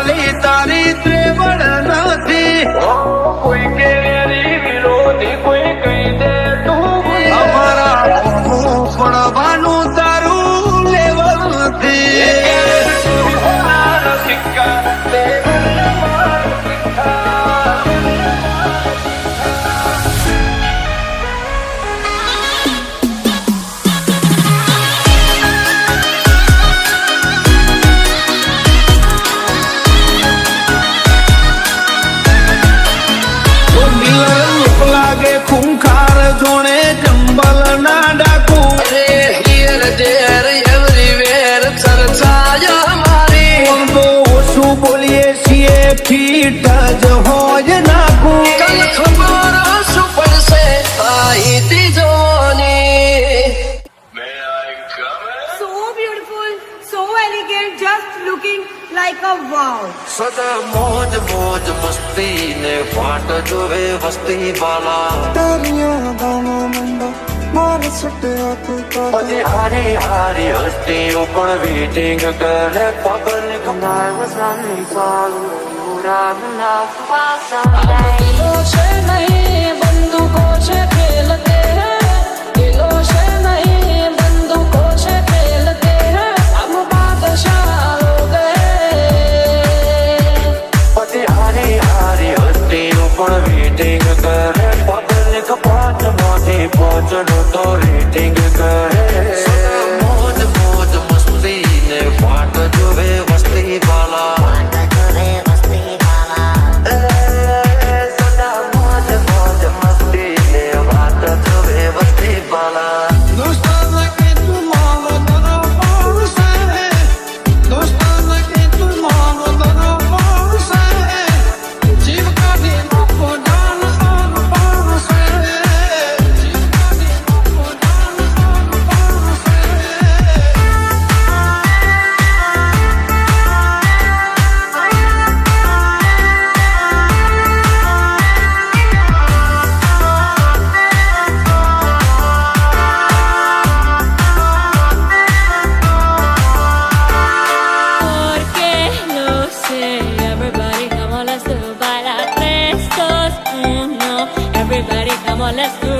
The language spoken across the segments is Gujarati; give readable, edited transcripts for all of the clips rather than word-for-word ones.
વાલી તારી ત્રેવડ નથી. કોઈ કે વિરોધી કોઈ કહી દે તું અમારા પડવાનું તારું લેવલ નથી. લાગે ખૂંખાર જોણે જંબલ ના ડાકુ. અરે હિયર દેર એવરીવેર ચર્ચા મારી. તો ઓછું બોલીએ છીએ ફીટ જ હોય નાખું. કલ ખબર શું પડશે આઈતી જોની. So beautiful, so elegant, just looking like a wow. સદા મોજ મોજ મસ્તી ને ફાટ જોવે વસ્તી વાલા. તારિયા ગાનો મંડો મારે સટ્યા તું પછી હારી હારી હસ્તીઓ પણ વેટિંગ કરે પબ્લિક. દિલો છે નહીં બંદૂકો છે ખેલતે હૈ. દિલો છે નહીં બંદૂકો છે ખેલતે હૈ. હમ બાદશાહ હો ગए. પછી હારી હારી હસ્તીઓ પણ વેટિંગ કરે પબ્લિક. 5 માંથી 5 નું તો રેટિંગ કરે. મોજ મોજ મસ્તી ને ફાટ જોવે વસ્તી વાલા. Let's go.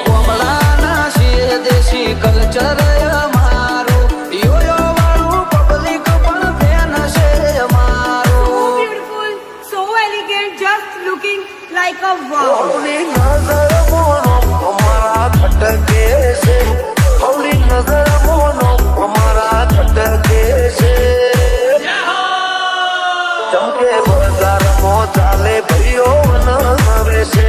કમળાના છીએ દેશી કલ્ચર અમારું. યોયો વાળું પબ્લિક પણ ફેન છે So અમારું. beautiful, so elegant, just looking like a wow. હવલી નજર મોનો અમારા ખટકે છે. હવલી નજર મોનો અમારા ખટકે છે. ચમકે બજારમાં ચાલે ભાઈઓ નવે છે.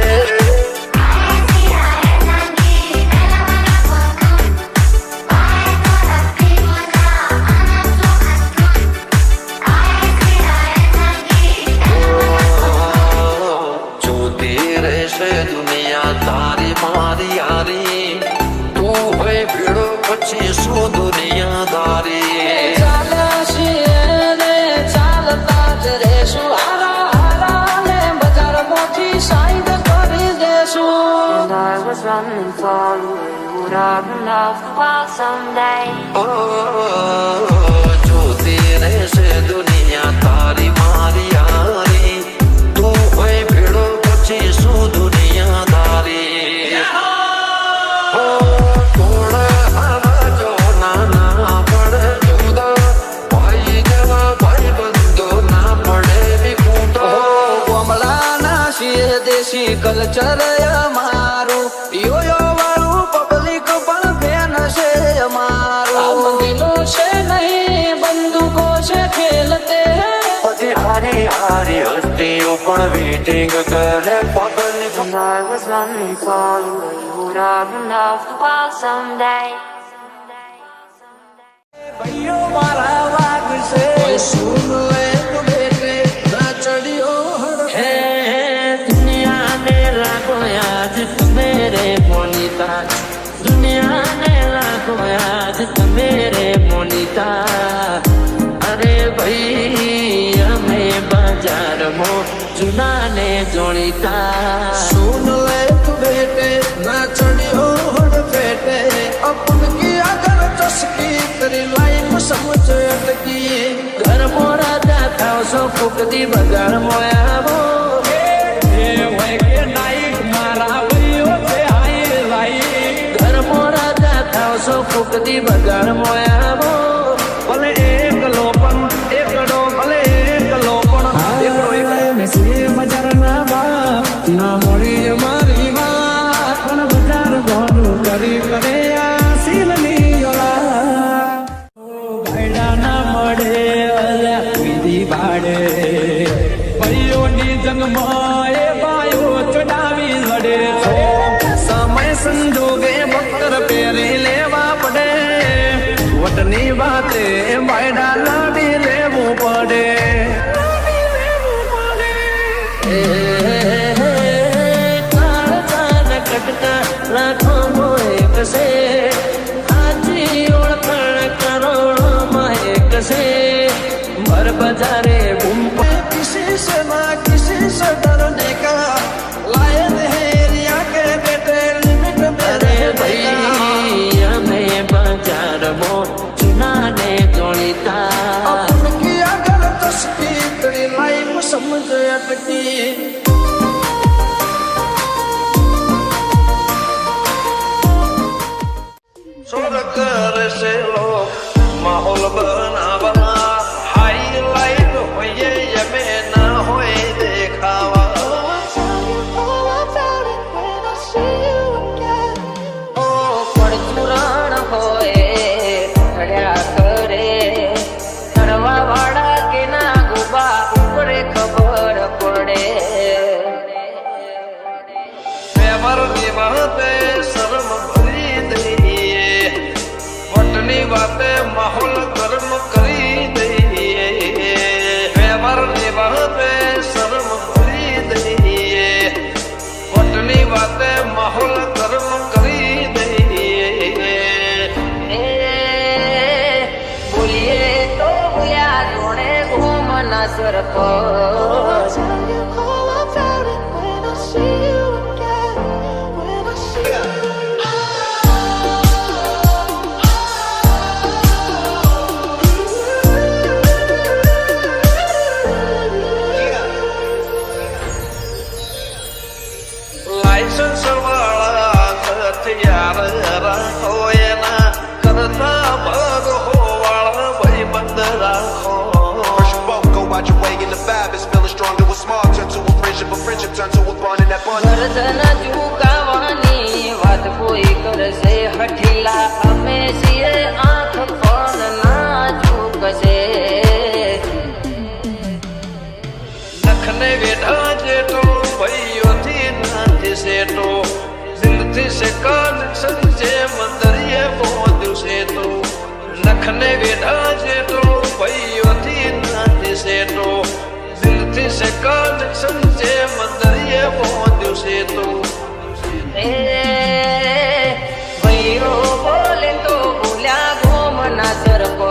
દુનિયા તારી મારી યારી. તું હોય ભીડો પછી શું દુનિયાદારી. ચાલ્યા છીએ ને ચાલતા જ રહેશું. હારા હારા ને બજારમાંથી સાઈડ કરી દેશું. I was running for you, would have loved for someday. જોતી રહેશે દુનિયા તારી મારી યારી. તું હોય ભીડો પછી શું દુનિયાદારી. તોડ આવા જો નાના પડે જુદા. ભાઈ જેવા ભાઈ બંધો ના પડે વિખૂટો. કમળાના છીએ દેશી કલ્ચર અમારું. યોયો વાળું પબ્લિક પણ ફેન છે અમારું. દિલો છે નહીં બંદૂકો છે ખેલતે હૈ. પછી હારી હારી હસ્તીઓ પણ વેટિંગ કરે public. And I was running for you, would have loved for someday. ભાઈઓ મારા વાગશે સુન એક બેટે ના ચડ્યો હે. દુનિયાને લાગો યાદ મેરે મોનિતા. દુનિયાને લાગો યાદ મેરે મોનિતા. અરે ભાઈ અમે બજારમાં જૂના ને જોડીતા. સુન એક બેટે ના ચડ્યો પેટે. अपन की अगर चस्की तेरी लाइफ समझ अटकी. घर मोरा ખાવશો ફૂકતી બજાર મોયાવો એ હોય કે નાઈક મારા ભાઈઓ છે હાઈ લાઈ ઘરમાં રાજા ખાવશો ફૂકતી બજાર મોયાવો ભલે એકલો પણ એકડો ભલે એકલો પણ એકડો બજાર ના બા ના મળી મારી વાત પણ બજાર ઘણું કરી કરે આ શીલની ભાઈડા ના મળે અલ્યા વિધિ ભાડે ભાઈઓની જંગમાં એ ભાઈઓ ચડાવી લડે સમય સંજોગે બક્કર પહેરી લેવા પડે વટની વાતે ભાઈડા લાડી લેવું પડે લાખો એક છે આજી ઓળખાણ કરોડોમાં એક છે ભર બજારે બૂમ કિસી સે ના કિસી સે ડરને કા લાયન હે રિયા કે બેટે લિમિટ મેરે ભાઈ અમે બજારમાં ચુનાને જોડીતા अपन की अगर तस्वीर तेरी लाइफ समझ अटकी कर से लोग माहौल बनावा हाईलाइट होइए ये में ना होए देखावा ओ परचुराण होए खड्या करे करवा वाड़ा के ना गुबा ऊपरे खबर પડે व्यवहार निभाते शर्म भरी दઈએ વટની વાતે માહોલ ગરમ કરી દઈએ વ્યવહાર નિભાતે શરમ ભરી દઈએ વટની વાતે માહોલ ગરમ કરી દઈએ બોલીએ તો બોલ્યા જોણે ઘૂમના સરપંચ લાયસન્સ વાળા હથિયાર રાખો એના કરતા ભાગ હોવાળા ભાઈ બંધ રાખો First you both go out your way and the vibe is feeling strong. It was small, turn to a friendship turn to a bond, and that bond. ગરદન ઝુકાવાની વાત કોઈ કરશે હઠીલા અમે છીએ આંખ પણ ના ઝુકશે નખને વેઢા જેટો ભાઈઓથી નથી સેટો દિલથી સે કનેક્શન જે મંદરીએ પહોંચ્યું છે તો નખને વેઢા જેટો ભાઈઓથી નથી સેટો દિલથી સે કનેક્શન જે મંદરીએ પહોંચ્યું છે તો એ ભાઈઓ બોલે તો બોલ્યા ઘૂમના સરપંચ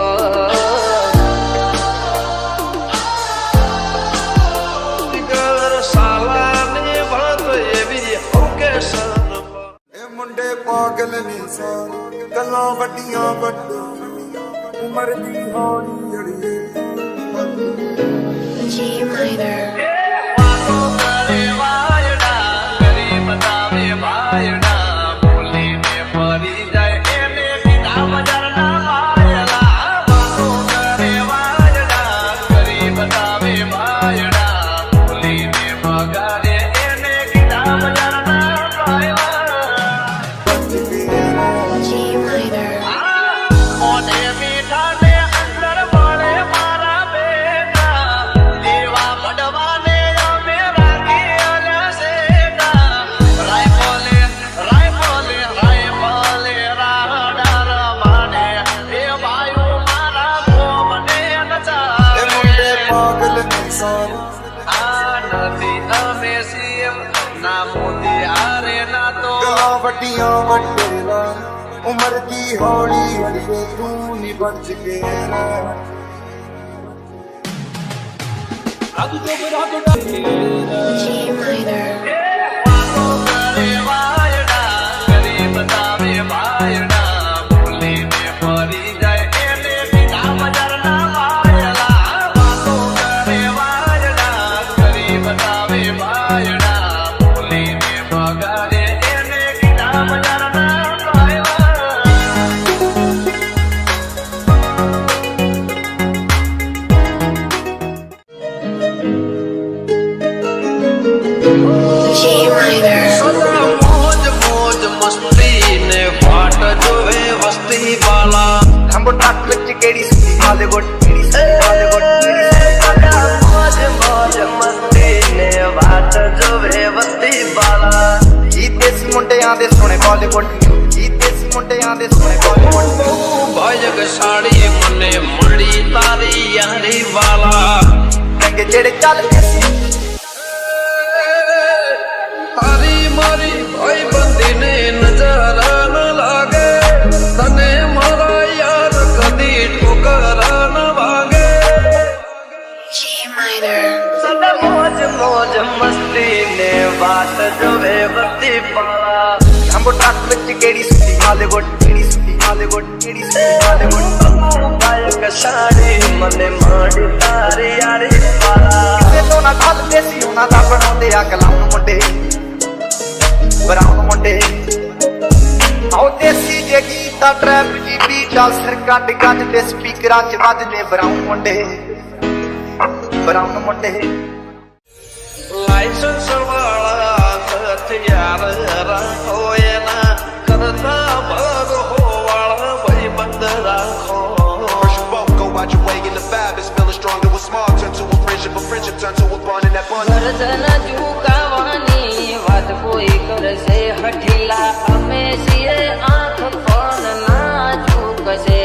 સાલાની વાત એવી ઓકે સર ए मुंडे पागल ने सार गल्लां वड्डियां वड्ड उमर दी हौली अड़िए G minor. વાતો કરે વાયડા કરી બતાવે ભાયડા બોલીને ફરી જાય એને કીધા બજારના વાયડા વાતો કરે વાયડા કરી બતાવે ભાયડા બોલીને મગાડે એને કીધા બજારના વાયડા G minor. મોઢે મીઠા ને અંદર મળે મારા બેટા દેવા પડવાને અમે રાખી આલ્યા સેટા રાયફલે રાડા રમાડે એ વાયુ મારા ગોમને ए નચાવે मुंडे पागल ने सार આ નથી અમે સીએમ ના મોદી આરે ના તો गल्लां वड्डियां वड्डेला उमर दी हौली अड़िए तू नी बच के रह G minor. વાતો કરે વાયડા કરી બતાવે ભાયડા બોલીને ફરી જાય એને કીધા બજારના વાયડા વાતો કરે અંબો ટ્રક વચ્ચે કેડી સુધી હાલીવુડ મોજ મોજ મસ્તી ને વાત જોવે વસ્તી વાળા જી દેશી મુંਡਿਆਂ ਦੇ ਸੋਹਣੇ ਬਾਲੀਵੁੱਡ જી ਦੇશી ਮੁੰਡਿਆਂ ਦੇ ਸੋਹਣੇ ਬਾਲੀਵੁੱਡ ભાજક સાડી મને મળી તારી યારી વાલા ਰੰਗ ਜਿਹੜੇ ਚੱਲਦੇ ਸੀ તારી મારી ભાઈ બંધી ને નજરા ન લાગે તને મારા યાર કદી ઠોકરા ન વાગે સદા મોજ મોજ મસ્તી ને વાત જોવે વસ્તી વાળા અંબો ટ્રક વચ્ચે કેડી સુધી હાલીવુડ ભાજક સાડી મને મળી તારી યારી વાલા ਤੇ ਲੋਨਾ ਗੱਲ ਦੇਸੀ ਉਹਨਾਂ ਦਾ ਬਣਾਉਂਦੇ ਆ ਕਲਾਉਣ ਮੁੰਡੇ ਬਰਾਉਨ ਮੁੰਡੇ ਆਓ ਦੇਸੀ ਜੇ ਗੀਤਾ ਟਰੈਪ ਦੀ ਬੀਟਾ ਸਿਰ ਕੱਢ ਗੱਜ ਤੇ ਸਪੀਕਰਾਂ 'ਚ ਵੱਜਦੇ ਬਰਾਉਨ ਮੁੰਡੇ લાયસન્સ વાળા હથિયાર રાખો એના કરતા ભરો વાળા ભાઈ બંધ રાખો First you both go out your way in the vibe is feeling stronger with small turn to a friendship turn to a bond and that bond ગરદન ઝુકાવાની વાત કોઈ કરશે હઠીલા અમે છીએ આંખ પણ ના ઝુકશે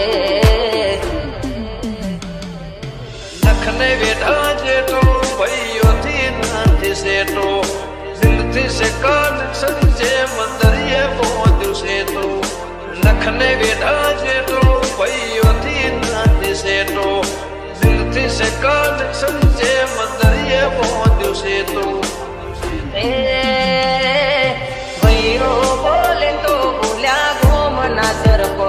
નખને વેઠા જેટો ભાઈઓથી નથી સેટો દિલથી છે કનેક્શન જે મંદરિયે પહોંચ્યું છે તો નખને વેઠા જેટો ભાઈઓથી નથી સેટો દિલથી છે કનેક્શન જે મંદરિયે પહોંચ્યું છે તો ભૈરો બોલે તો ભૂલ્યા ઘોમના તરફ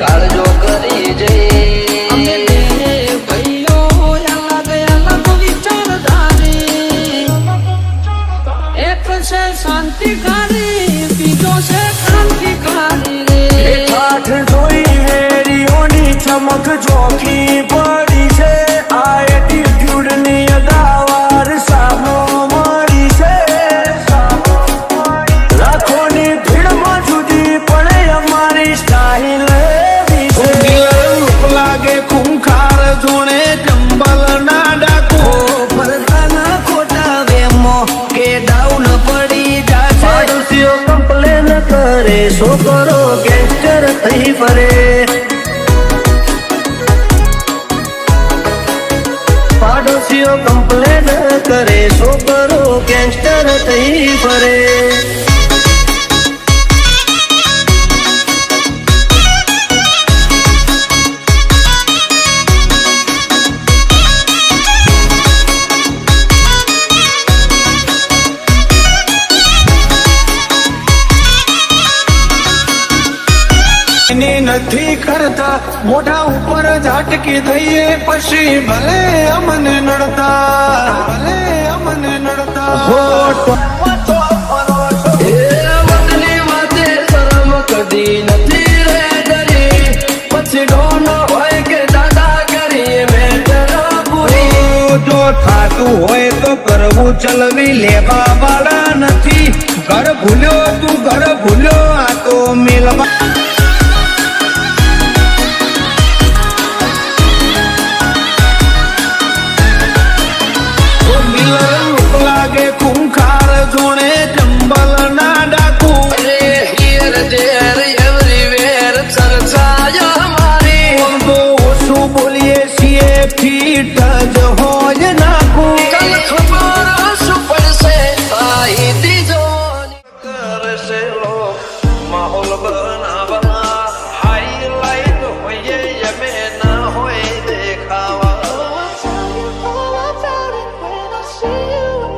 કાળજો કરી જઈ શાંતિકારી બીજો છે ક્રાંતિકારી રે ઠાઠ જોઈ વેરીઓની ચમક જોખી પડી છે આ એટીટ્યુડ ની અદાવાર સામો મળી છે લાખોની ભીડમાં જુદી પડે અમારી સ્ટાઇલ એવી છે રૂપ લાગે ખૂંખાર જોણે ચંબલ ના ડાકો ફરતાના ખોટા વેમો કે ડાઉન પડી જાય પાડોશીઓ કમ્પ્લેન કરે છોકરો ગેંગસ્ટર થઈ ફરે પાડોશીઓ કમ્પ્લેન કરે છોકરો ગેંગસ્ટર થઈ ફરે નથી કરતા મોઢા ઉપર ઝાટકી થઈએ પછી ભલે અમને નડતા વતની વાતે શરમ કદી નથી રે ડરી પછી ડોનો હોય કે દાદા કરી મેટર પૂરી જો થાતું હોય તો કરવું ચલવી લેવા વાળા નથી ઘર ભૂલ્યો તું ઘર ભૂલ્યો આ તો મિલવા